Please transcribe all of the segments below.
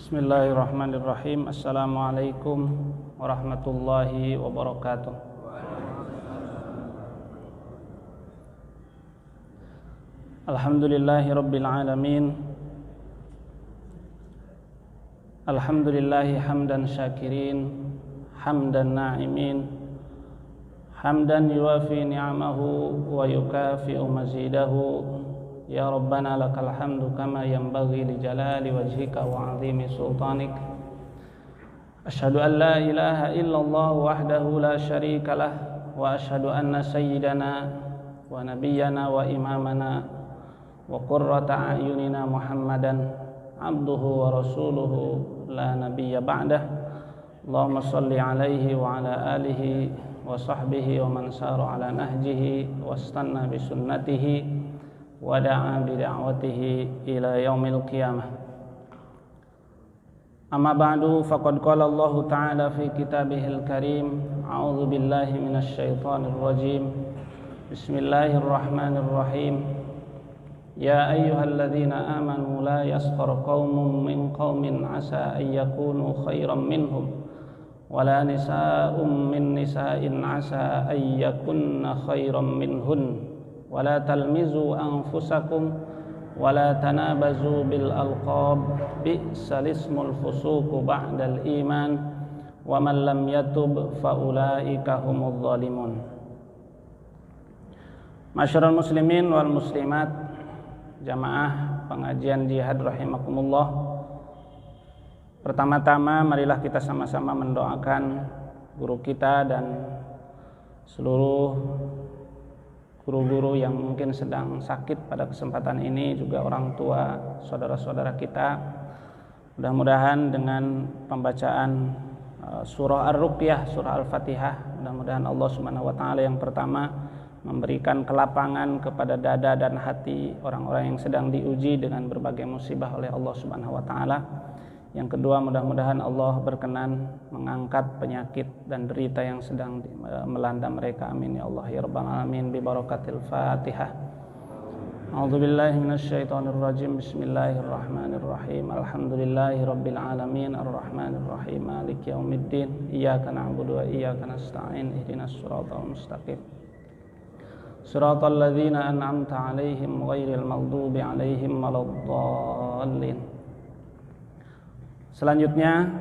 Bismillahirrahmanirrahim. Assalamualaikum warahmatullahi wabarakatuh. Alhamdulillahi rabbil alamin. Alhamdulillahi hamdan syakirin, hamdan na'imin, hamdan yuwafi ni'amahu wa yukafi'u mazidahu. Ya Rabbana lakal hamdu kama yanbaghi li jalali wajhika wa 'azimi sultanik. Asyhadu an la ilaha illallah wahdahu la syarika lah wa asyhadu anna sayyidana wa nabiyyana wa imamana wa qurrata a'yunina Muhammadan abduhu wa rasuluhu la nabiyya ba'dah. Allahumma shalli alaihi wa ala alihi wa sahbihi wa man sara ala nahjihi wastanna bi sunnatihi wa da'a bi da'watihi ila yaumil qiyamah. Amma ba'du, faqad qala Allah ta'ala fi kitabihil karim, a'udzu billahi minasy syaithanir rajim. Bismillahirrahmanirrahim. Ya ayyuhalladzina amanu la yaskhar qaumun min qaumin asa an yakunu khairan minhum wala nisaa'un min nisaa'in asa an yakunna khairan minhun wala talmizu anfusakum wala tanabazu bil alqab bi'sal ismul fusuqu ba'dal iman wa man lam yatub fa ulaika humudz zalimun. Masyarul muslimin wal muslimat, jamaah pengajian jihad rahimakumullah. Pertama-tama marilah kita sama-sama mendoakan guru kita dan seluruh guru-guru yang mungkin sedang sakit pada kesempatan ini, juga orang tua, saudara-saudara kita. Mudah-mudahan dengan pembacaan surah Ar-Ruqyah, surah Al-Fatihah, mudah-mudahan Allah Subhanahu wa taala yang pertama memberikan kelapangan kepada dada dan hati orang-orang yang sedang diuji dengan berbagai musibah oleh Allah Subhanahu wa taala. Yang kedua, mudah-mudahan Allah berkenan mengangkat penyakit dan derita yang sedang melanda mereka. Amin ya Allah ya rabbal alamin, bi barakatil Fatihah. A'udzubillahi minasyaitonir rajim. Bismillahirrahmanirrahim. Alhamdulillahi rabbil alamin, arrahmanir rahim, maliki yaumiddin. Iyyaka na'budu wa iyyaka nasta'in. Ihdinas siratal mustaqim. Siratal ladzina an'amta 'alaihim ghairil maghdubi 'alaihim waladdallin. Selanjutnya,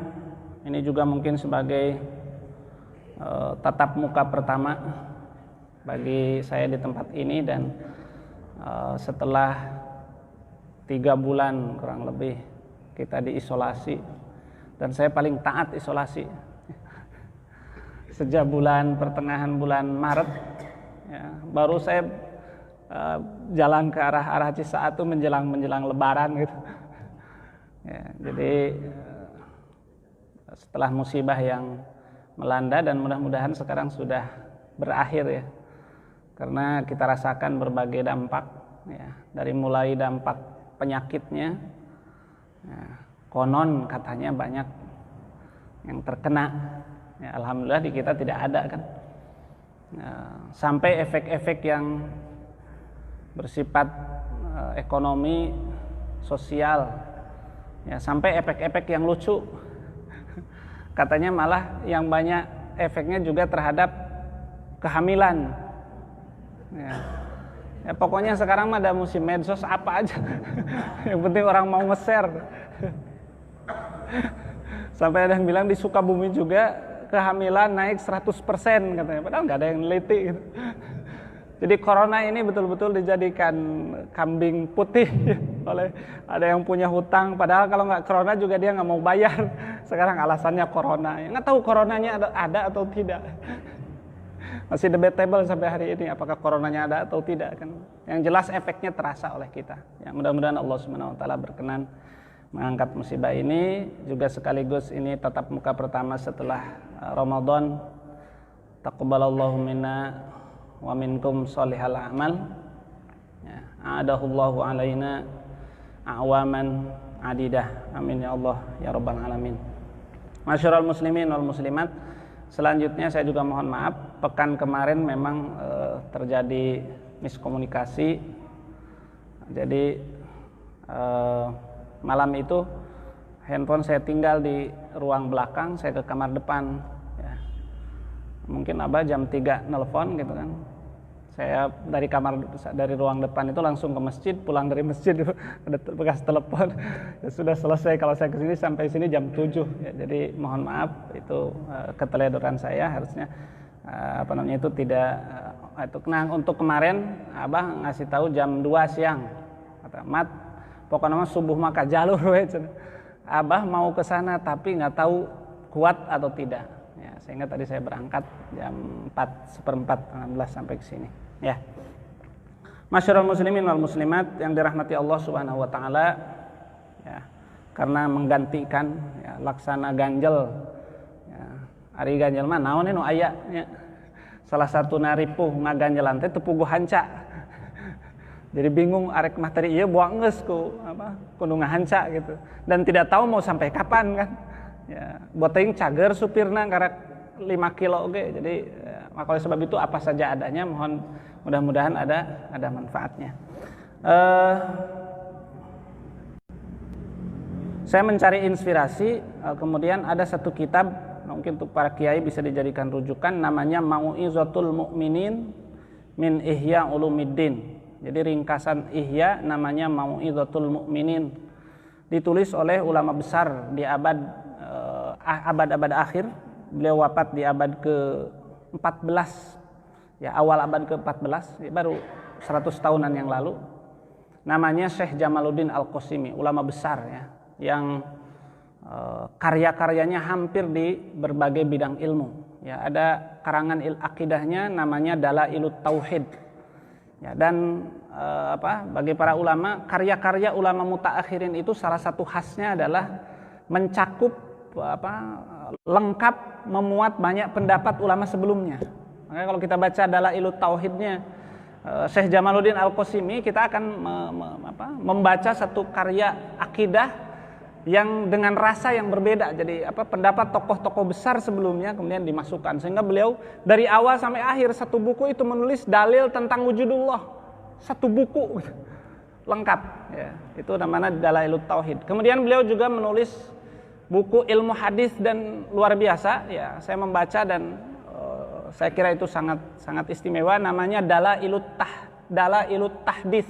ini juga mungkin sebagai tatap muka pertama bagi saya di tempat ini, dan setelah 3 bulan kurang lebih kita diisolasi, dan saya paling taat isolasi sejak pertengahan bulan Maret ya, baru saya jalan ke arah Cisaat itu menjelang Lebaran gitu ya. Jadi setelah musibah yang melanda, dan mudah-mudahan sekarang sudah berakhir ya, karena kita rasakan berbagai dampak ya, dari mulai dampak penyakitnya ya, konon katanya banyak yang terkena ya, alhamdulillah di kita tidak ada kan ya, sampai efek-efek yang bersifat ekonomi, sosial ya, sampai efek-efek yang lucu. Katanya malah yang banyak efeknya juga terhadap kehamilan ya. Ya pokoknya sekarang mah ada musim medsos apa aja yang penting orang mau nge-share. Sampai ada yang bilang di Sukabumi juga kehamilan naik 100% katanya, padahal nggak ada yang neliti gitu. Jadi corona ini betul-betul dijadikan kambing putih oleh ada yang punya hutang, padahal kalau nggak corona juga dia nggak mau bayar. Sekarang alasannya corona, ya nggak tahu coronanya ada atau tidak. Masih debatable sampai hari ini apakah coronanya ada atau tidak kan. Yang jelas efeknya terasa oleh kita. Ya, mudah-mudahan Allah Subhanahu wa taala berkenan mengangkat musibah ini, juga sekaligus ini tatap muka pertama setelah Ramadan. Taqabbalallahu minna wa minkum sholihal a'mal. Ya, a'adahullahu alaina a'waman adidah. Amin ya Allah ya rabbal alamin. Masyarul muslimin wal muslimat, selanjutnya saya juga mohon maaf, pekan kemarin memang terjadi miskomunikasi. Jadi malam itu handphone saya tinggal di ruang belakang, saya ke kamar depan. Ya. Mungkin Abah jam 3 nelpon gitu kan. Saya dari ruang depan itu langsung ke masjid, pulang dari masjid ada bekas telepon. Ya, sudah selesai kalau saya kesini sampai sini jam 7. Ya, jadi mohon maaf itu keteledoran saya, harusnya itu tidak itu. Nah, untuk kemarin Abah ngasih tahu jam 2 siang. Kata Mat, pokoknya subuh maka jalur we. Abah mau ke sana tapi nggak tahu kuat atau tidak. Ya, sehingga tadi saya berangkat jam 4:15 sampai ke sini. Ya. Masyarul muslimin wal muslimat yang dirahmati Allah Subhanahu wa taala, ya. Karena menggantikan ya, laksana ganjel. Ya. Ari ganjel mah naon nu aya nya. Salah satu naripuh ngaganjelan teh teu puguh hanca. Jadi bingung arek materi ieu buang geus ku kudu ngahanca gitu. Dan tidak tahu mau sampai kapan kan. Ya, buat teuing cager supirna karek 5 kilo oke. Jadi maka oleh sebab itu apa saja adanya, mohon mudah-mudahan ada manfaatnya. Saya mencari inspirasi, kemudian ada satu kitab mungkin untuk para kiai bisa dijadikan rujukan, namanya Mau'izatul Mu'minin min Ihya Ulumiddin. Jadi ringkasan Ihya namanya Mau'izatul Mu'minin, ditulis oleh ulama besar di abad-abad akhir. Beliau wafat di abad ke-14, ya awal abad ke-14, ya, baru 100 tahunan yang lalu. Namanya Syekh Jamaluddin Al-Qasimi, ulama besar ya, yang karya-karyanya hampir di berbagai bidang ilmu. Ya, ada karangan akidahnya namanya Dalailut Tauhid. Ya, dan bagi para ulama, karya-karya ulama mutaakhirin itu salah satu khasnya adalah mencakup lengkap, memuat banyak pendapat ulama sebelumnya. Makanya kalau kita baca Dalailut Tauhidnya Syekh Jamaluddin Al-Qasimi, kita akan membaca satu karya akidah yang dengan rasa yang berbeda. Jadi pendapat tokoh-tokoh besar sebelumnya kemudian dimasukkan, sehingga beliau dari awal sampai akhir satu buku itu menulis dalil tentang wujudullah, satu buku lengkap ya. Itu namanya Dalailut Tauhid. Kemudian beliau juga menulis buku ilmu hadis dan luar biasa ya, saya membaca dan saya kira itu sangat istimewa, namanya Dalailut Tahdits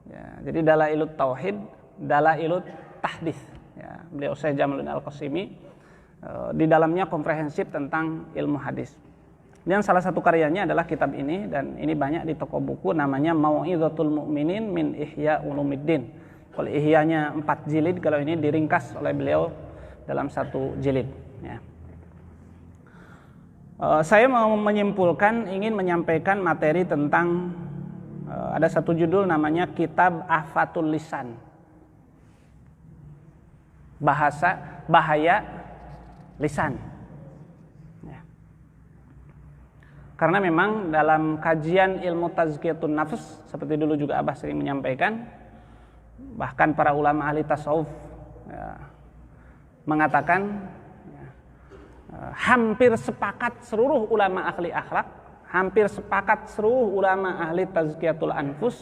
ya. Jadi Dalailut Tauhid, Dalailut Tahdits ya. Beliau Syekh Jamaluddin Al-Qasimi di dalamnya komprehensif tentang ilmu hadis. Dan salah satu karyanya adalah kitab ini, dan ini banyak di toko buku, namanya Mau'izatul Mu'minin min Ihya Ulumiddin. Kalau Ihyanya 4 jilid, kalau ini diringkas oleh beliau dalam 1 jilid ya. Saya mau menyimpulkan, ingin menyampaikan materi tentang ada satu judul namanya Kitab Afatul Lisan, bahaya lisan ya. Karena memang dalam kajian ilmu tazkiyatun nafs, seperti dulu juga Abah sering menyampaikan, bahkan para ulama ahli tasawuf ya, mengatakan ya, hampir sepakat seluruh ulama ahli akhlak, hampir sepakat seluruh ulama ahli tazkiyatul anfus,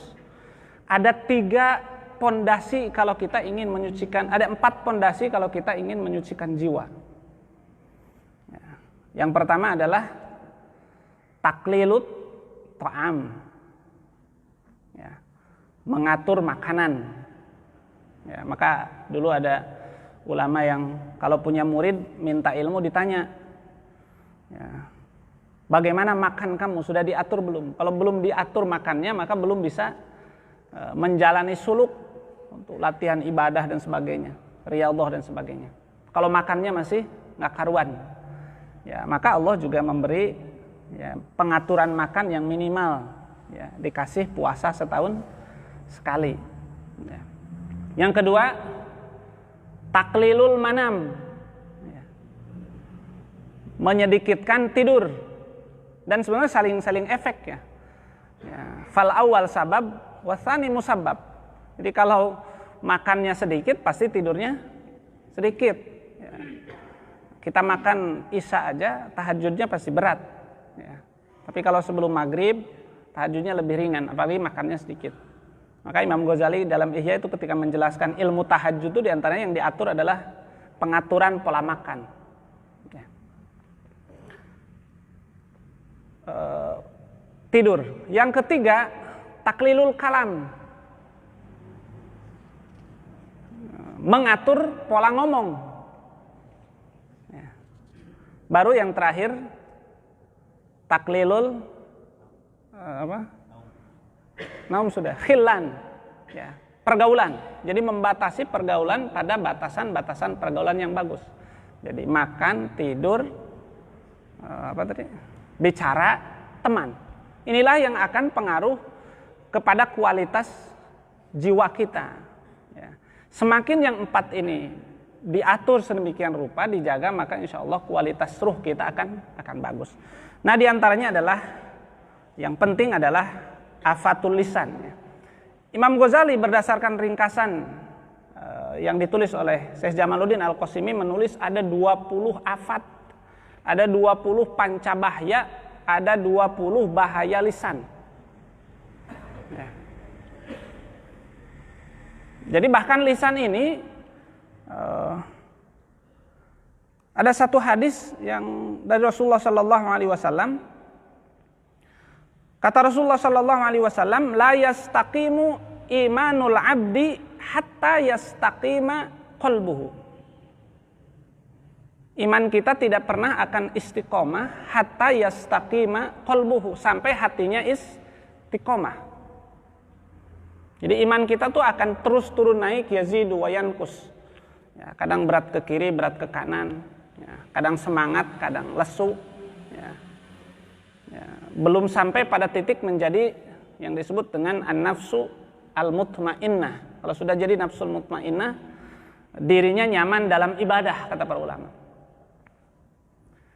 ada 3 pondasi kalau kita ingin menyucikan, ada 4 pondasi kalau kita ingin menyucikan jiwa ya. Yang pertama adalah taklilut ta'am ya, mengatur makanan ya. Maka dulu ada ulama yang kalau punya murid minta ilmu ditanya ya, bagaimana makan kamu, sudah diatur belum? Kalau belum diatur makannya, maka belum bisa menjalani suluk untuk latihan ibadah dan sebagainya, riyadhah dan sebagainya. Kalau makannya masih nggak karuan ya, maka Allah juga memberi ya, pengaturan makan yang minimal ya, dikasih puasa setahun sekali ya. Yang kedua, taklilul manam ya, menyedikitkan tidur, dan sebenarnya saling efek ya. Fal awal sabab wasani musabab. Jadi kalau makannya sedikit pasti tidurnya sedikit ya. Kita makan isya aja tahajudnya pasti berat ya. Tapi kalau sebelum maghrib tahajudnya lebih ringan, apalagi makannya sedikit Maka Imam Ghazali dalam Ihya itu ketika menjelaskan ilmu tahajud itu diantaranya yang diatur adalah pengaturan pola makan. Ya. Tidur. Yang ketiga, taklilul kalam. Mengatur pola ngomong. Ya. Baru yang terakhir, taklilul naum sudah khilan, ya, pergaulan. Jadi membatasi pergaulan pada batasan-batasan pergaulan yang bagus. Jadi makan, tidur, bicara, teman. Inilah yang akan pengaruh kepada kualitas jiwa kita. Ya. Semakin yang 4 ini diatur sedemikian rupa, dijaga, maka insya Allah kualitas ruh kita akan bagus. Nah, diantaranya adalah yang penting adalah afatul lisan. Imam Ghazali berdasarkan ringkasan yang ditulis oleh Syekh Jamaluddin Al-Qasimi menulis ada 20 afat, ada 20 pancabahya, ada 20 bahaya lisan. Ya. Jadi bahkan lisan ini ada satu hadis yang dari Rasulullah Sallallahu Alaihi Wasallam. Kata Rasulullah Sallallahu Alaihi Wasallam, la yastaqimu imanul abdi hatta yastaqima qalbuhu. Iman kita tidak pernah akan istiqomah hatta yastaqima qalbuhu, sampai hatinya istiqomah. Jadi iman kita tuh akan terus turun naik, yazidu wa yanqus. Ya, kadang berat ke kiri, berat ke kanan. Ya, kadang semangat, kadang lesu. Ya. Ya, belum sampai pada titik menjadi yang disebut dengan an-nafsu al-mutmainnah. Kalau sudah jadi nafsul mutmainnah, dirinya nyaman dalam ibadah, kata para ulama.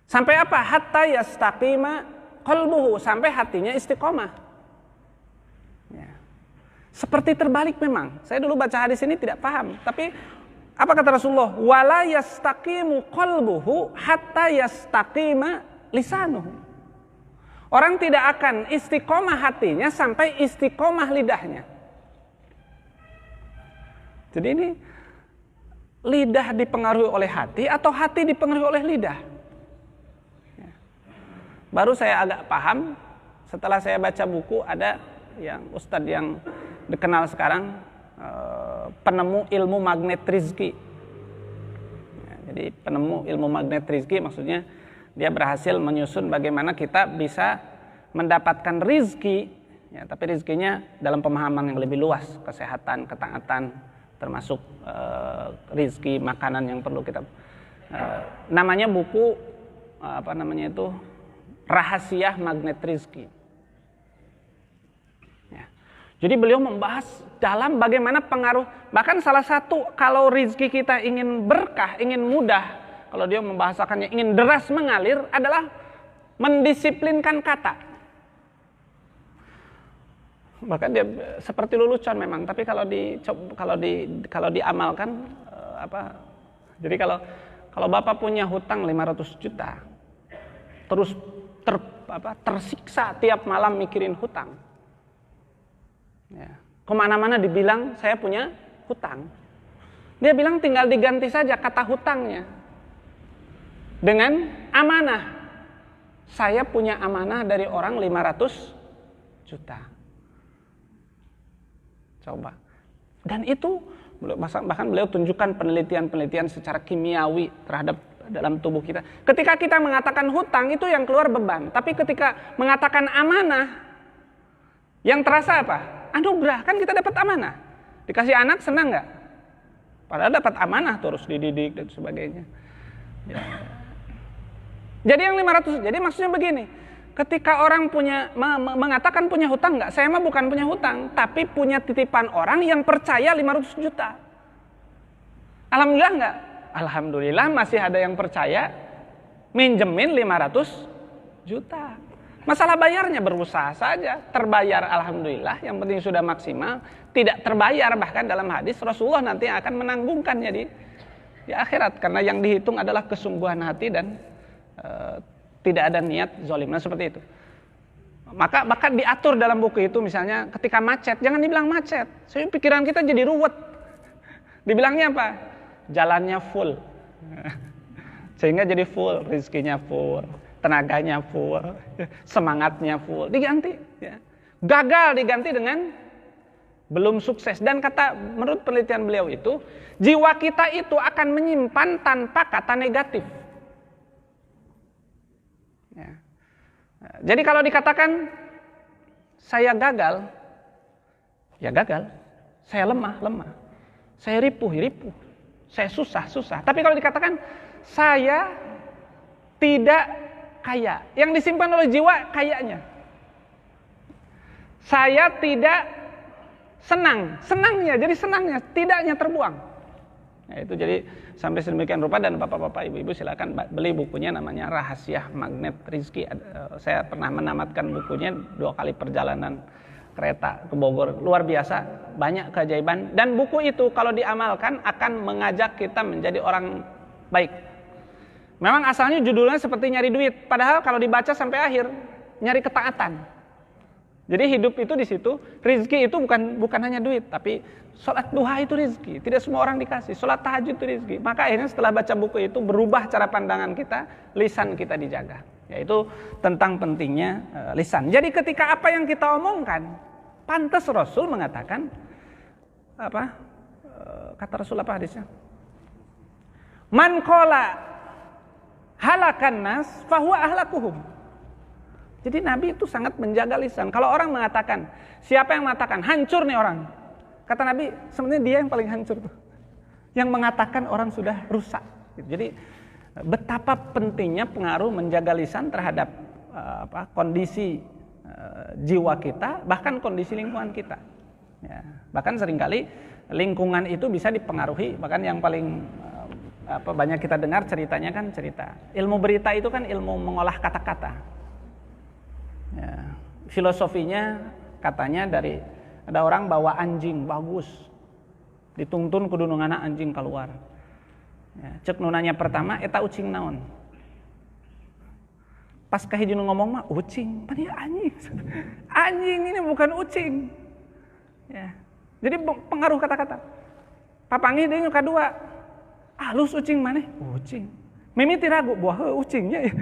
Sampai apa? Hatta yastaqima qalbuhu, sampai hatinya istiqomah. Ya. Seperti terbalik memang. Saya dulu baca hadis ini tidak paham, tapi apa kata Rasulullah? Wala yastaqimu qalbuhu hatta yastaqima lisanuhu. Orang tidak akan istiqomah hatinya sampai istiqomah lidahnya. Jadi ini lidah dipengaruhi oleh hati atau hati dipengaruhi oleh lidah? Ya. Baru saya agak paham setelah saya baca buku, ada yang ustadz yang dikenal sekarang, penemu ilmu magnet rizki. Ya, jadi penemu ilmu magnet rizki maksudnya dia berhasil menyusun bagaimana kita bisa mendapatkan rizki, ya, tapi rizkinya dalam pemahaman yang lebih luas, kesehatan, ketaatan, termasuk rizki makanan yang perlu kita. Namanya buku Rahasia Magnet Rizki. Ya. Jadi beliau membahas dalam bagaimana pengaruh, bahkan salah satu kalau rizki kita ingin berkah, ingin mudah, kalau dia membahasakannya ingin deras mengalir, adalah mendisiplinkan kata. Bahkan dia seperti lelucon memang, tapi kalau diamalkan jadi kalau Bapak punya hutang 500 juta, terus tersiksa tiap malam mikirin hutang. Ya. Kemana-mana dibilang saya punya hutang. Dia bilang tinggal diganti saja kata hutangnya dengan amanah. Saya punya amanah dari orang 500 juta. Coba. Dan itu bahkan beliau tunjukkan penelitian-penelitian secara kimiawi terhadap dalam tubuh kita. Ketika kita mengatakan hutang, itu yang keluar beban. Tapi ketika mengatakan amanah, yang terasa apa? Anugerah. Kan kita dapat amanah. Dikasih anak senang nggak? Padahal dapat amanah terus dididik dan sebagainya. Ya. Jadi yang 500, jadi maksudnya begini, ketika orang mengatakan punya hutang enggak, saya mah bukan punya hutang, tapi punya titipan orang yang percaya 500 juta. Alhamdulillah enggak? Alhamdulillah masih ada yang percaya minjemin 500 juta. Masalah bayarnya berusaha saja, terbayar alhamdulillah, yang penting sudah maksimal, tidak terbayar bahkan dalam hadis Rasulullah nanti akan menanggungkannya di akhirat, karena yang dihitung adalah kesungguhan hati dan tidak ada niat zalim. Nah seperti itu. Maka diatur dalam buku itu, misalnya ketika macet, jangan dibilang macet. Soalnya pikiran kita jadi ruwet. Dibilangnya apa? Jalannya full. Sehingga jadi full, rezekinya full, tenaganya full, semangatnya full. Diganti. Ya. Gagal diganti dengan belum sukses. Dan menurut penelitian beliau itu, jiwa kita itu akan menyimpan tanpa kata negatif. Ya. Jadi kalau dikatakan saya gagal, ya gagal. Saya lemah. Saya ripuh. Saya susah. Tapi kalau dikatakan saya tidak kaya, yang disimpan oleh jiwa kayanya. Saya tidak senangnya, jadi senangnya, tidaknya terbuang. Nah, itu jadi sampai sedemikian rupa, dan bapak-bapak, ibu-ibu silakan beli bukunya, namanya Rahasia Magnet Rizki. Saya pernah menamatkan bukunya 2 kali perjalanan kereta ke Bogor, luar biasa, banyak keajaiban. Dan buku itu kalau diamalkan akan mengajak kita menjadi orang baik. Memang asalnya judulnya seperti nyari duit, padahal kalau dibaca sampai akhir nyari ketaatan. Jadi hidup itu di situ, rizki itu bukan hanya duit, tapi sholat duha itu rizki. Tidak semua orang dikasih. Sholat tahajud itu rizki. Maka akhirnya setelah baca buku itu berubah cara pandangan kita, lisan kita dijaga. Yaitu tentang pentingnya lisan. Jadi ketika apa yang kita omongkan, pantas Rasul mengatakan apa? Kata Rasul apa hadisnya? Man qala halakan nas fahuwa ahlakuhum. Jadi Nabi itu sangat menjaga lisan. Kalau orang mengatakan, siapa yang mengatakan hancur nih orang? Kata Nabi, sebenarnya dia yang paling hancur tuh. Yang mengatakan orang sudah rusak. Jadi betapa pentingnya pengaruh menjaga lisan terhadap kondisi jiwa kita, bahkan kondisi lingkungan kita. Ya, bahkan seringkali lingkungan itu bisa dipengaruhi. Bahkan yang paling banyak kita dengar ceritanya kan cerita. Ilmu berita itu kan ilmu mengolah kata-kata. Ya, filosofinya katanya ada orang bawa anjing bagus, dituntun kudu nungana anjing keluar. Ya, cek nunanya pertama eta ucing naon. Pas kahiji nu ngomong mah ucing, pan ya anjing. Anjing ini bukan ucing. Ya. Jadi pengaruh kata-kata. Papanggih deui nu kadua. Halus ucing maneh? Ucing. Mimiti ragu buah ucingnya ya.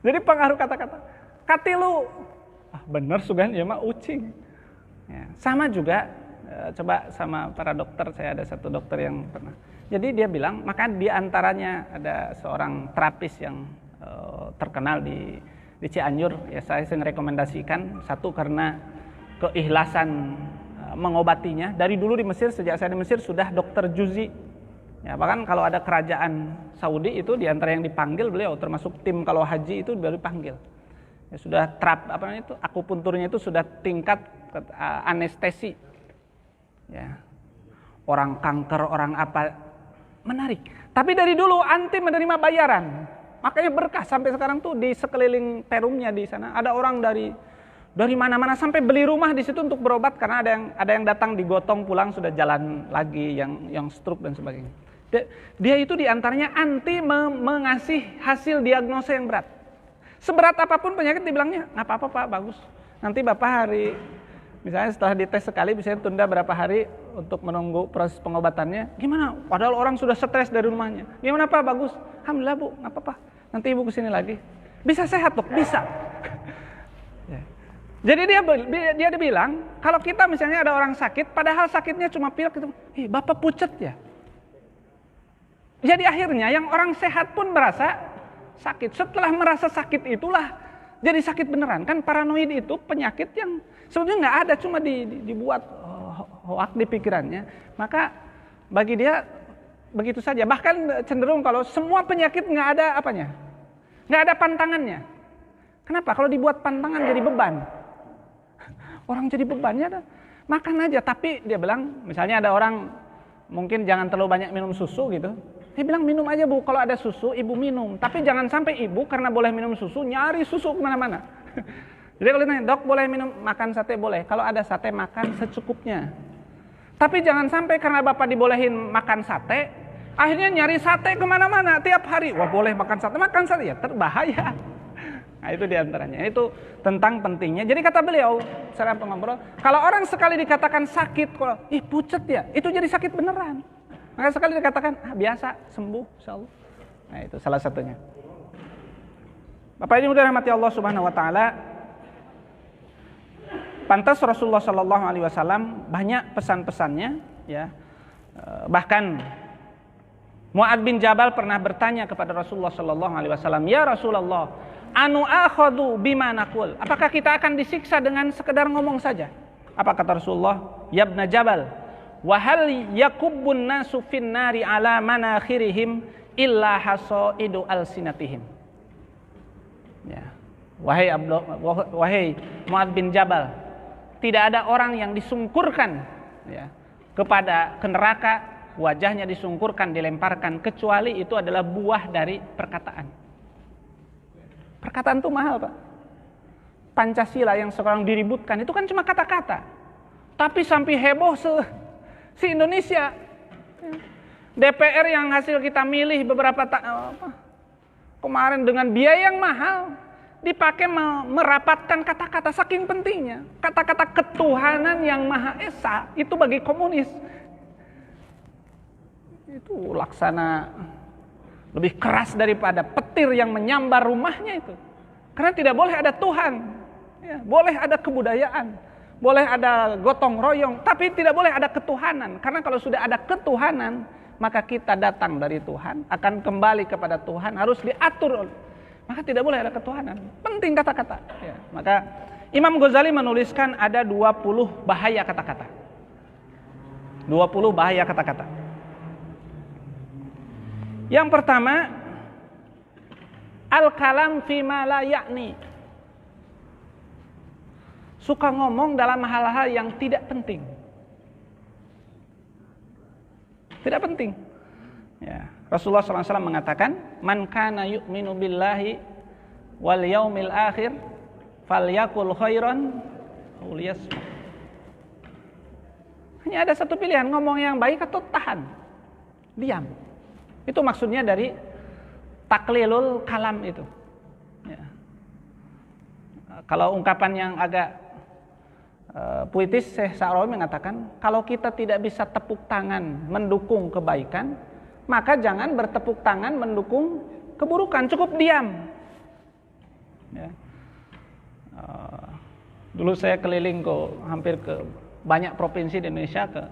Jadi pengaruh kata-kata. Katilu, bener sugan ya mah ucing. Ya, sama juga, coba sama para dokter, saya ada satu dokter yang pernah. Jadi dia bilang, maka di antaranya ada seorang terapis yang terkenal di Cianjur. Ya saya sering rekomendasikan, satu karena keikhlasan mengobatinya. Dari dulu di Mesir, sejak saya di Mesir sudah dokter Juzi. Ya, bahkan kalau ada kerajaan Saudi itu diantara yang dipanggil beliau, termasuk tim kalau haji itu baru dipanggil. Ya, sudah akupunturnya itu sudah tingkat anestesi. Ya. Orang kanker, orang apa, menarik. Tapi dari dulu anti menerima bayaran. Makanya berkah sampai sekarang tuh di sekeliling Perumnya di sana ada orang dari mana-mana sampai beli rumah di situ untuk berobat karena ada yang datang digotong pulang sudah jalan lagi yang stroke dan sebagainya. Dia itu diantaranya anti mengasih hasil diagnosa yang berat. Seberat apapun penyakit dibilangnya nggak apa-apa Pak, bagus. Nanti Bapak misalnya setelah dites sekali bisa tunda berapa hari untuk menunggu proses pengobatannya. Gimana? Padahal orang sudah stres dari rumahnya. Gimana Pak? Bagus. Alhamdulillah Bu, nggak apa-apa. Nanti Ibu kesini lagi. Bisa sehat Dok? Bisa. Jadi dia bilang kalau kita misalnya ada orang sakit, padahal sakitnya cuma pilek gitu. Bapak pucet ya. Jadi akhirnya yang orang sehat pun merasa sakit. Setelah merasa sakit itulah jadi sakit beneran. Kan paranoid itu penyakit yang sebetulnya nggak ada, cuma dibuat hoak di pikirannya. Maka bagi dia begitu saja. Bahkan cenderung kalau semua penyakit nggak ada apanya, nggak ada pantangannya. Kenapa? Kalau dibuat pantangan jadi beban. Orang jadi bebannya makan aja. Tapi dia bilang misalnya ada orang mungkin jangan terlalu banyak minum susu gitu. Dia bilang minum aja Bu, kalau ada susu ibu minum. Tapi jangan sampai ibu karena boleh minum susu nyari susu kemana-mana. Jadi kalau ditanya, Dok boleh makan sate? Boleh. Kalau ada sate makan secukupnya. Tapi jangan sampai karena Bapak dibolehin makan sate, akhirnya nyari sate kemana-mana tiap hari. Wah boleh makan sate ya terbahaya. Nah, itu diantaranya. Itu tentang pentingnya. Jadi kata beliau, secara pengobrol, kalau orang sekali dikatakan sakit, kalau pucet ya, itu jadi sakit beneran. Maka sekali dikatakan biasa, sembuh, insyaallah. Nah, itu salah satunya. Bapak Ibu dirahmati Allah Subhanahu wa taala, pantas Rasulullah sallallahu alaihi wasallam banyak pesan-pesannya, ya. Bahkan Mu'ad bin Jabal pernah bertanya kepada Rasulullah sallallahu alaihi wasallam, "Ya Rasulullah, anu akhadhu bima naqul." Apakah kita akan disiksa dengan sekedar ngomong saja? Apa kata Rasulullah? "Ya ibn Jabal, wa hal yakubbun nasu fin nari ala manakhirihim illa hasaidu alsinatihim." Ya. Wahai Mu'ad bin Jabal, tidak ada orang yang disungkurkan, ya, kepada neraka, wajahnya disungkurkan, dilemparkan, kecuali itu adalah buah dari perkataan. Perkataan itu mahal, Pak. Pancasila yang sekarang diributkan itu kan cuma kata-kata, tapi sampai heboh se Indonesia. DPR yang hasil kita milih beberapa kemarin dengan biaya yang mahal dipakai merapatkan kata-kata, saking pentingnya kata-kata ketuhanan yang Maha Esa itu bagi komunis itu laksana lebih keras daripada petir yang menyambar rumahnya itu. Karena tidak boleh ada Tuhan, ya, boleh ada kebudayaan, boleh ada gotong royong, tapi tidak boleh ada ketuhanan. Karena kalau sudah ada ketuhanan, maka kita datang dari Tuhan, akan kembali kepada Tuhan, harus diatur. Maka tidak boleh ada ketuhanan. Penting kata-kata. Ya, maka Imam Ghazali menuliskan ada 20 bahaya kata-kata. 20 bahaya kata-kata. Yang pertama, al-kalam fima la ya'ni. Suka ngomong dalam hal-hal yang tidak penting. Tidak penting. Ya. Rasulullah SAW mengatakan, "Man kana yu'minu billahi wal yaumil akhir falyakul khairan aw liyasmut." Hanya ada satu pilihan, ngomong yang baik atau tahan, diam. Itu maksudnya dari taklilul kalam itu. Ya. Kalau ungkapan yang agak puitis, Syekh Sa'rawi mengatakan, kalau kita tidak bisa tepuk tangan mendukung kebaikan, maka jangan bertepuk tangan mendukung keburukan, cukup diam. Ya. Dulu saya keliling hampir ke banyak provinsi di Indonesia, ke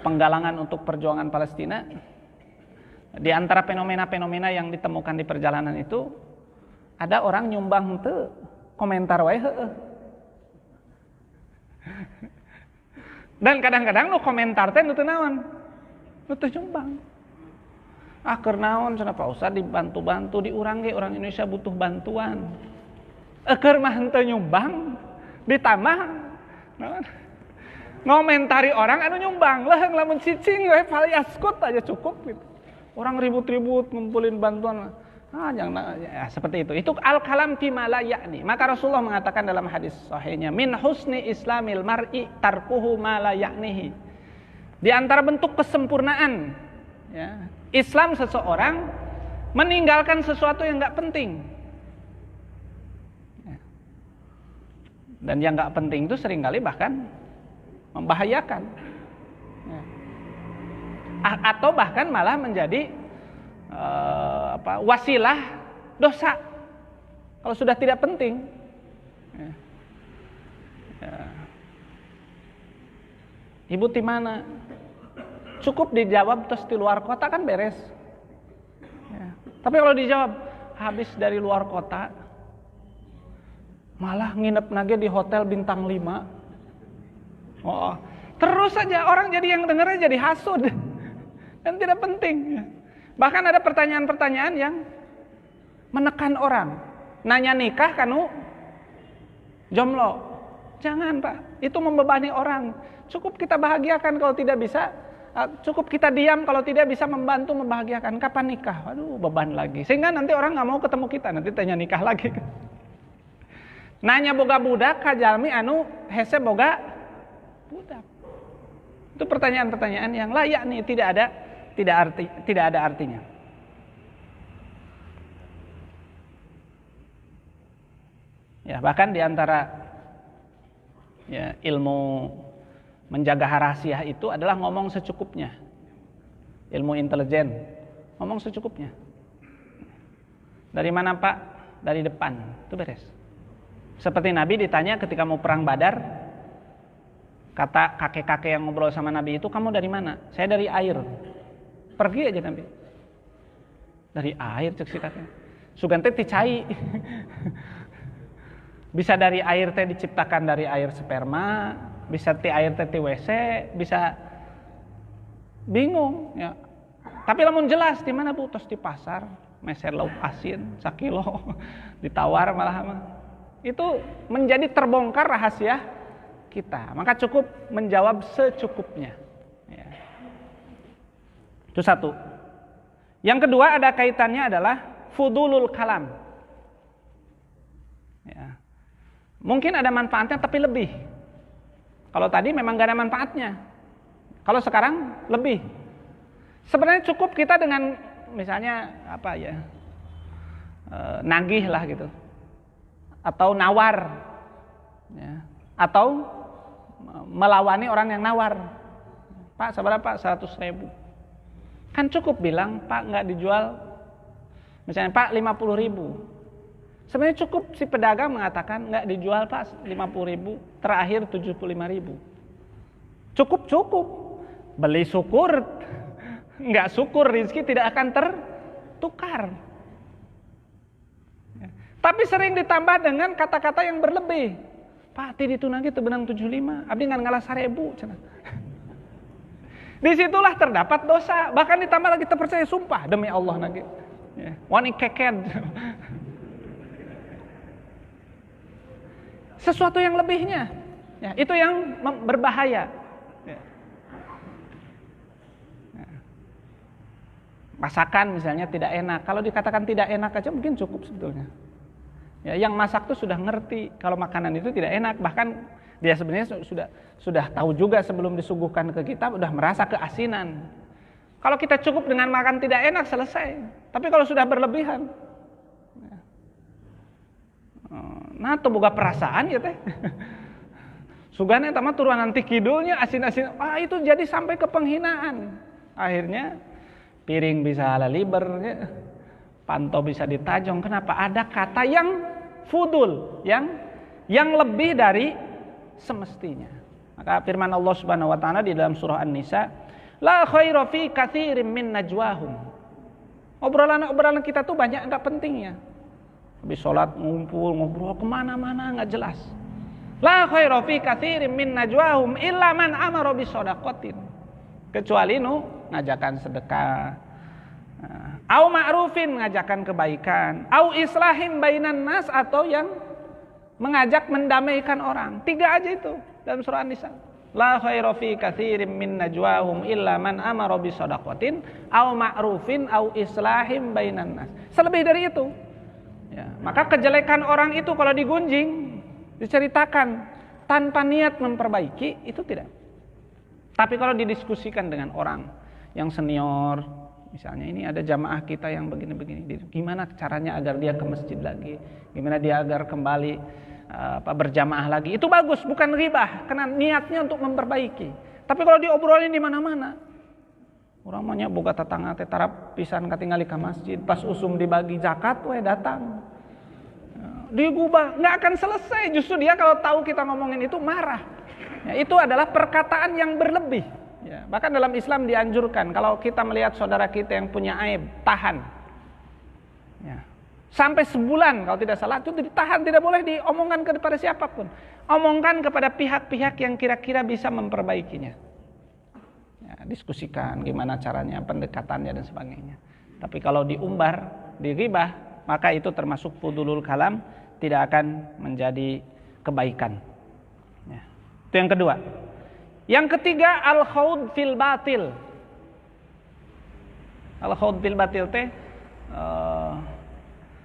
penggalangan untuk perjuangan Palestina. Di antara fenomena-fenomena yang ditemukan di perjalanan itu, ada orang nyumbang teu komentar wae heueuh. Dan kadang-kadang nu komentar teh nu teu naon, nu teu nyumbang. Keur naon cenah Pak Ustad, dibantu-bantu di urang ge, orang Indonesia butuh bantuan. Keur mah henteu nyumbang, ditambah naon? Ngomentari orang anu nyumbang, leung lamun cicing we paliaskut aja cukup gitu. Orang ribut-ribut ngumpulin bantuan, ya, seperti itu. Itu al-kalam fima la ya'ni. Maka Rasulullah mengatakan dalam hadis sahihnya, min husni islamil mar'i tarkuhu ma la ya'nihi. Di antara bentuk kesempurnaan, ya, Islam seseorang meninggalkan sesuatu yang enggak penting. Ya. Dan yang enggak penting itu seringkali bahkan membahayakan. Ya. Atau bahkan malah menjadi wasilah dosa kalau sudah tidak penting. Ya. Ya. Ibu di mana? Cukup dijawab terus di luar kota kan beres. Ya. Tapi kalau dijawab habis dari luar kota, malah nginep nage di hotel bintang 5. Oh, terus saja orang jadi yang dengarnya jadi hasud. Dan tidak penting. Bahkan ada pertanyaan-pertanyaan yang menekan orang. Nanya nikah kanu jomblo. Jangan Pak, itu membebani orang. Cukup kita bahagiakan kalau tidak bisa. Cukup kita diam kalau tidak bisa membantu membahagiakan. Kapan nikah? Aduh, beban lagi. Sehingga nanti orang gak mau ketemu kita. Nanti tanya nikah lagi. Nanya boga budak kajalmi anu hese boga budak. Itu pertanyaan-pertanyaan yang layak nih, tidak ada artinya. Ya, bahkan di antara ya, ilmu menjaga rahasia itu adalah ngomong secukupnya. Ilmu intelijen, ngomong secukupnya. Dari mana Pak? Dari depan, itu beres. Seperti Nabi ditanya ketika mau perang Badar, kata kakek-kakek yang ngobrol sama Nabi itu, kamu dari mana? Saya dari air. Pergi aja Nabi. Dari air cek si kakek. Sugan teh ticai. Bisa dari air teh diciptakan dari air sperma, bisa ti air teh ti WC, bisa bingung ya. Tapi lamun jelas di mana Bu? Tos di pasar, meser lauk asin sakilo ditawar malah. Itu menjadi terbongkar rahasia kita. Maka cukup menjawab secukupnya. Ya. Itu satu. Yang kedua ada kaitannya adalah fudulul kalam. Ya. Mungkin ada manfaatnya tapi lebih. Kalau tadi memang gak ada manfaatnya. Kalau sekarang lebih. Sebenarnya cukup kita dengan misalnya apa ya, nagih lah gitu, atau nawar, ya. Atau melawani orang yang nawar. Pak seberapa? 100.000. Kan cukup bilang Pak nggak dijual, misalnya Pak 50.000. Sebenarnya cukup si pedagang mengatakan nggak dijual Pak 50.000, terakhir 75.000. Cukup. Beli syukur, nggak syukur rezeki tidak akan tertukar. Tapi sering ditambah dengan kata-kata yang berlebih. Pak ti ditu nagi teu benang 75, abdi ngan ngalah 1.000 cenah. Disitulah terdapat dosa, bahkan ditambah lagi terpercaya sumpah demi Allah nagi. Ya, wani keked. Sesuatu yang lebihnya, ya, itu yang berbahaya. Ya. Masakan misalnya tidak enak, kalau dikatakan tidak enak aja mungkin cukup sebetulnya. Ya, yang masak tuh sudah ngerti kalau makanan itu tidak enak, bahkan dia sebenarnya sudah tahu juga sebelum disuguhkan ke kita, sudah merasa keasinan. Kalau kita cukup dengan makan tidak enak selesai. Tapi kalau sudah berlebihan, nah tuh boga perasaan ya teh. Sugana eta mah turunan ti kidulnya asin-asin. Itu jadi sampai ke penghinaan. Akhirnya piring bisa laliber, pantau bisa ditajong. Kenapa? Ada kata yang fudul, yang lebih dari semestinya. Maka firman Allah Subhanahu wa taala di dalam surah An-Nisa, la khaira fi katsirin min najwahum. Obrolan kita tuh banyak enggak pentingnya. Habis sholat ngumpul ngobrol kemana-mana nggak jelas. La khaira fi katsirin min najwahum illa man amara bisadaqatin. Kecuali ngajakan sedekah, au ma'rufin ngajakan kebaikan, au islahim bainan nas atau yang mengajak mendamaikan orang. 3 aja itu dalam surah An-Nisa. La khaira fi katsirin min najwahum illa man amara bisadaqatin au ma'rufin au islahim bainan nas. Selebih dari itu. Ya, maka kejelekan orang itu kalau digunjing, diceritakan tanpa niat memperbaiki, itu tidak. Tapi kalau didiskusikan dengan orang yang senior, misalnya ini ada jamaah kita yang begini-begini, gimana caranya agar dia ke masjid lagi, gimana dia agar kembali berjamaah lagi, itu bagus, bukan ghibah, karena niatnya untuk memperbaiki. Tapi kalau diobrolin di mana-mana, orang maunya boga tetangga teh tarap pisan katingali ka masjid, pas usum dibagi zakat we datang. Digubah, enggak akan selesai. Justru dia kalau tahu kita ngomongin itu marah. Ya, itu adalah perkataan yang berlebih. Ya, bahkan dalam Islam dianjurkan kalau kita melihat saudara kita yang punya aib, tahan. Ya. Sampai sebulan kalau tidak salah itu ditahan, tidak boleh diomongkan kepada siapapun. Omongkan kepada pihak-pihak yang kira-kira bisa memperbaikinya. Ya, diskusikan gimana caranya, pendekatannya dan sebagainya. Tapi kalau diumbar, dighibah, maka itu termasuk fudulul kalam, tidak akan menjadi kebaikan. Ya. Itu yang kedua. Yang ketiga, al-khawd fil batil. Al-khawd fil batil teh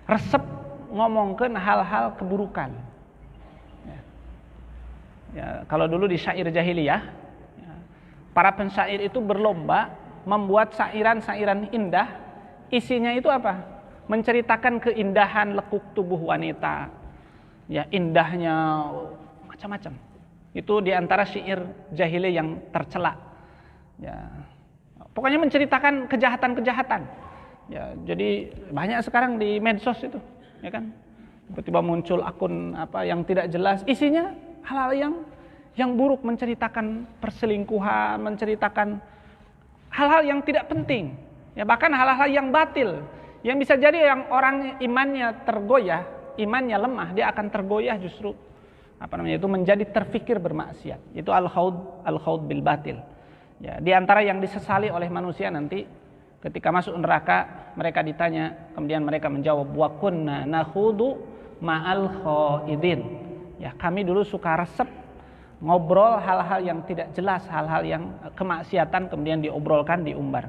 resep ngomongkeun hal-hal keburukan. Ya. Ya, kalau dulu di syair jahiliyah, para pensair itu berlomba membuat sairan-sairan indah. Isinya itu apa? Menceritakan keindahan lekuk tubuh wanita, ya indahnya macam-macam. Itu diantara syair jahiliyah yang tercela. Ya, pokoknya menceritakan kejahatan-kejahatan. Ya, jadi banyak sekarang di medsos itu, ya kan? Tiba-tiba muncul akun apa yang tidak jelas, isinya hal-hal yang buruk, menceritakan perselingkuhan, menceritakan hal-hal yang tidak penting. Ya, bahkan hal-hal yang batil, yang bisa jadi yang orang imannya tergoyah, imannya lemah, dia akan tergoyah justru itu menjadi terfikir bermaksiat. Itu al-khawd bil batil. Ya, di antara yang disesali oleh manusia nanti ketika masuk neraka, mereka ditanya, kemudian mereka menjawab, wa kunna nakhudu ma'al khaidin. Ya, kami dulu suka resep ngobrol hal-hal yang tidak jelas, hal-hal yang kemaksiatan, kemudian diobrolkan, diumbar.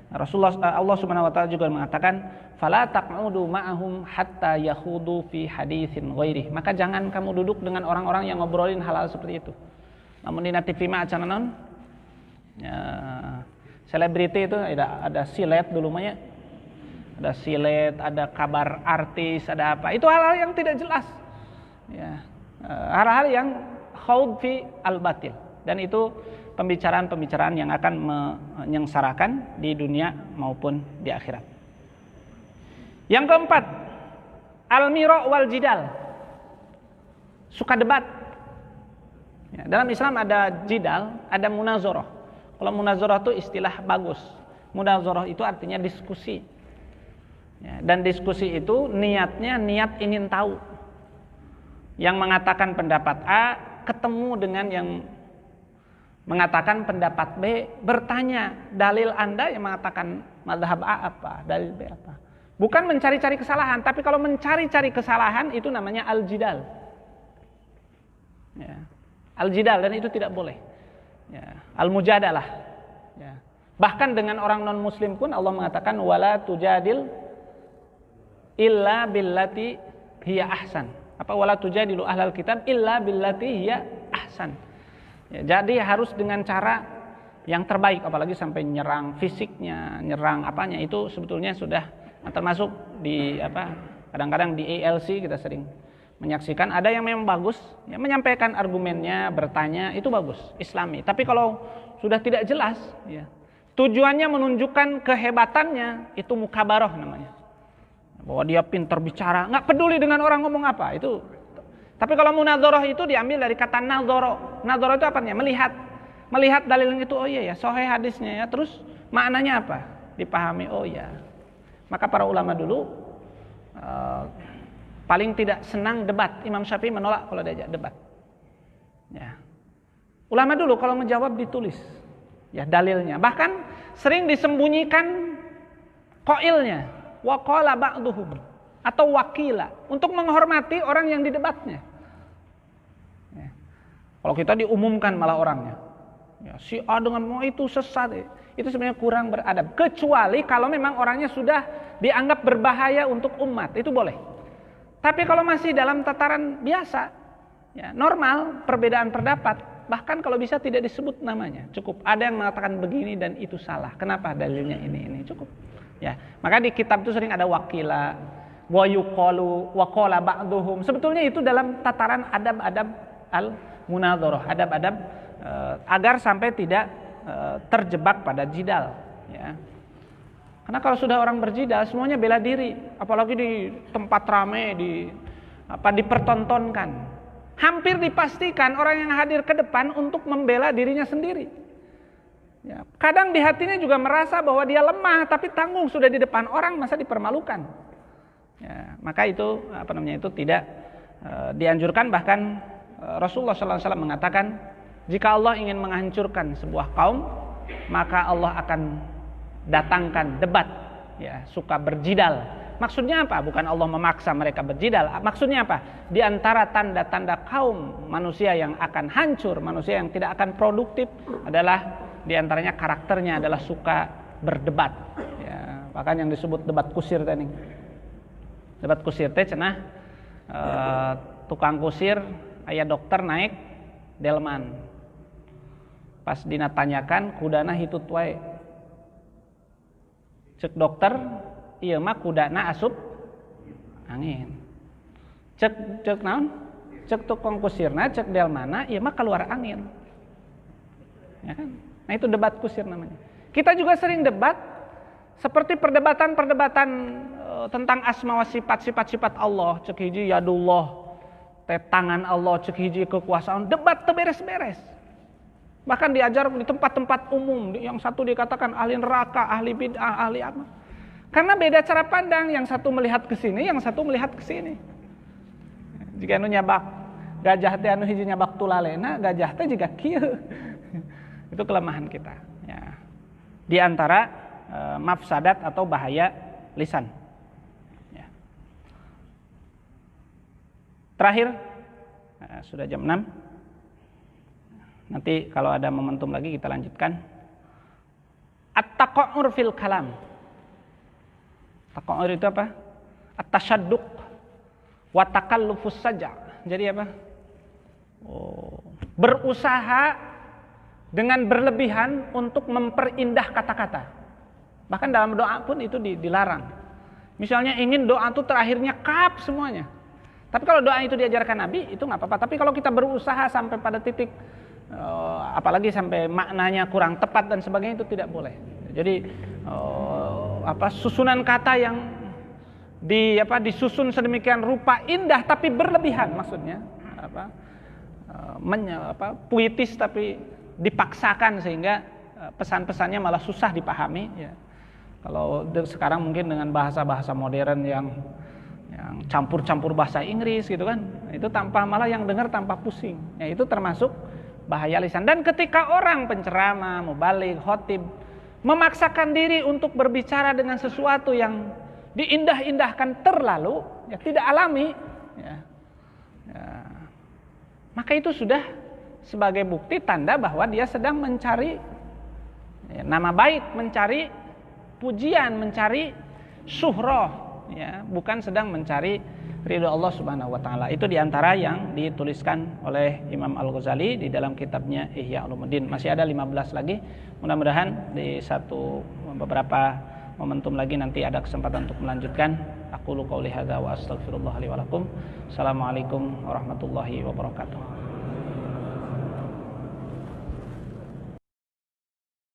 Allah Subhanahu wa taala juga mengatakan, fala taq'udu ma'ahum hatta yakhudu fi haditsin ghairi. Maka jangan kamu duduk dengan orang-orang yang ngobrolin hal-hal seperti itu. Namun di TV mah acan naon? Ya, selebriti itu ada silet dulu mah ya. Ada silet, ada kabar artis, ada apa. Itu hal-hal yang tidak jelas. Ya, hal-hal yang khaud fi al-batil, dan itu pembicaraan-pembicaraan yang akan menyengsarakan di dunia maupun di akhirat. Yang keempat, al-mira' wal jidal. Suka debat. Ya, dalam Islam ada jidal, ada munazarah. Kalau munazarah itu istilah bagus. Munazarah itu artinya diskusi. Ya, dan diskusi itu niatnya niat ingin tahu. Yang mengatakan pendapat A ketemu dengan yang mengatakan pendapat B, bertanya dalil Anda yang mengatakan mazhab A apa, dalil B apa. Bukan mencari-cari kesalahan, tapi kalau mencari-cari kesalahan itu namanya al-jidal. Ya. Al-jidal, dan itu tidak boleh. Ya. Al-mujadalah. Ya. Bahkan dengan orang non-muslim pun Allah mengatakan wala tujadil illa billati hiya ahsan. Apa wala tujadilu ahlal kitab illa billati hiya ahsan. Ya, jadi harus dengan cara yang terbaik, apalagi sampai nyerang fisiknya, nyerang apanya, itu sebetulnya sudah termasuk di apa? Kadang-kadang di ALC kita sering menyaksikan ada yang memang bagus, ya, menyampaikan argumennya, bertanya, itu bagus, Islami. Tapi kalau sudah tidak jelas, ya, tujuannya menunjukkan kehebatannya, itu mukabaroh namanya. Bahwa dia pintar bicara, nggak peduli dengan orang ngomong apa, itu. Tapi kalau munadzarah itu diambil dari kata nadzara. Nadzara itu apanya? Melihat dalilnya itu, oh iya ya, sahih hadisnya ya, terus maknanya apa? Dipahami, oh ya. Maka para ulama dulu paling tidak senang debat. Imam Syafi'i menolak kalau diajak debat. Ya. Ulama dulu kalau menjawab ditulis, ya, dalilnya. Bahkan sering disembunyikan qailnya, wa qala ba'duhum, atau wakila, untuk menghormati orang yang didebatnya. Ya. Kalau kita diumumkan malah orangnya, ya, si A dengan mau itu sesat, itu sebenarnya kurang beradab. Kecuali kalau memang orangnya sudah dianggap berbahaya untuk umat, itu boleh. Tapi kalau masih dalam tataran biasa, ya, normal, perbedaan pendapat, bahkan kalau bisa tidak disebut namanya, cukup ada yang mengatakan begini dan itu salah. Kenapa? Dalilnya ini cukup. Ya, maka di kitab itu sering ada wakila, wa yuqalu wa qala ba'duhum. Sebetulnya itu dalam tataran adab-adab al-munadzarah, adab-adab agar sampai tidak terjebak pada jidal, ya. Karena kalau sudah orang berjidal semuanya bela diri, apalagi di tempat ramai, dipertontonkan. Hampir dipastikan orang yang hadir ke depan untuk membela dirinya sendiri. Ya, kadang di hatinya juga merasa bahwa dia lemah, tapi tanggung sudah di depan orang, masa dipermalukan. Ya, maka itu itu tidak dianjurkan. Bahkan Rasulullah SAW mengatakan, jika Allah ingin menghancurkan sebuah kaum, maka Allah akan datangkan debat, ya, suka berjidal. Maksudnya apa? Bukan Allah memaksa mereka berjidal. Maksudnya apa? Di antara tanda-tanda kaum manusia yang akan hancur, manusia yang tidak akan produktif adalah di antaranya karakternya adalah suka berdebat. Ya, bahkan yang disebut debat kusir tadi. Debat kusir teh cenah tukang kusir aya dokter naik delman. Pas dinatanyakan kudana hitut wae. Cek dokter, ieu mah kudana asup angin. Cek naon? Cek tukang kusirna, cek delmana, ieu mah keluar angin. Ya kan? Nah itu debat kusir namanya. Kita juga sering debat seperti perdebatan-perdebatan tentang asma wa sifat Allah, cek hiji yadullah, tangan Allah, cek hiji kekuasaan, debat teu beres-beres. Bahkan diajar di tempat-tempat umum, yang satu dikatakan ahli neraka, ahli bid'ah, ahli apa. Karena beda cara pandang, yang satu melihat ke sini, yang satu melihat ke sini. Jika anu nyabak gajah teh anu hiji nyabak tulalena, gajah teh juga kieu. Itu kelemahan kita, ya. Di antara mafsadat atau bahaya lisan. Ya. Terakhir, sudah jam 6. Nanti kalau ada momentum lagi kita lanjutkan. At-taqa'ur fil kalam. Taqa'ur itu apa? At-tasyadduq wa takallufus saja. Jadi apa? Berusaha dengan berlebihan untuk memperindah kata-kata. Bahkan dalam doa pun itu dilarang. Misalnya ingin doa itu terakhirnya kaf semuanya. Tapi kalau doa itu diajarkan Nabi itu nggak apa-apa. Tapi kalau kita berusaha sampai pada titik apalagi sampai maknanya kurang tepat dan sebagainya, itu tidak boleh. Jadi susunan kata yang disusun sedemikian rupa indah tapi berlebihan, maksudnya puitis tapi dipaksakan sehingga pesan-pesannya malah susah dipahami, ya. Kalau sekarang mungkin dengan bahasa-bahasa modern yang campur-campur bahasa Inggris gitu kan, itu malah yang dengar tanpa pusing. Ya, itu termasuk bahaya lisan. Dan ketika orang penceramah, mubaligh, khotib memaksakan diri untuk berbicara dengan sesuatu yang diindah-indahkan terlalu, ya tidak alami, ya, maka itu sudah sebagai bukti tanda bahwa dia sedang mencari nama baik, mencari pujian, mencari syuhrah, ya, bukan sedang mencari ridho Allah Subhanahu wa taala. Itu diantara yang dituliskan oleh Imam Al-Ghazali di dalam kitabnya Ihya Ulumuddin. Masih ada 15 lagi. Mudah-mudahan di beberapa momentum lagi nanti ada kesempatan untuk melanjutkan. Aqulu qouli hadza wa astaghfirullah li wa lakum. Assalamualaikum warahmatullahi wabarakatuh.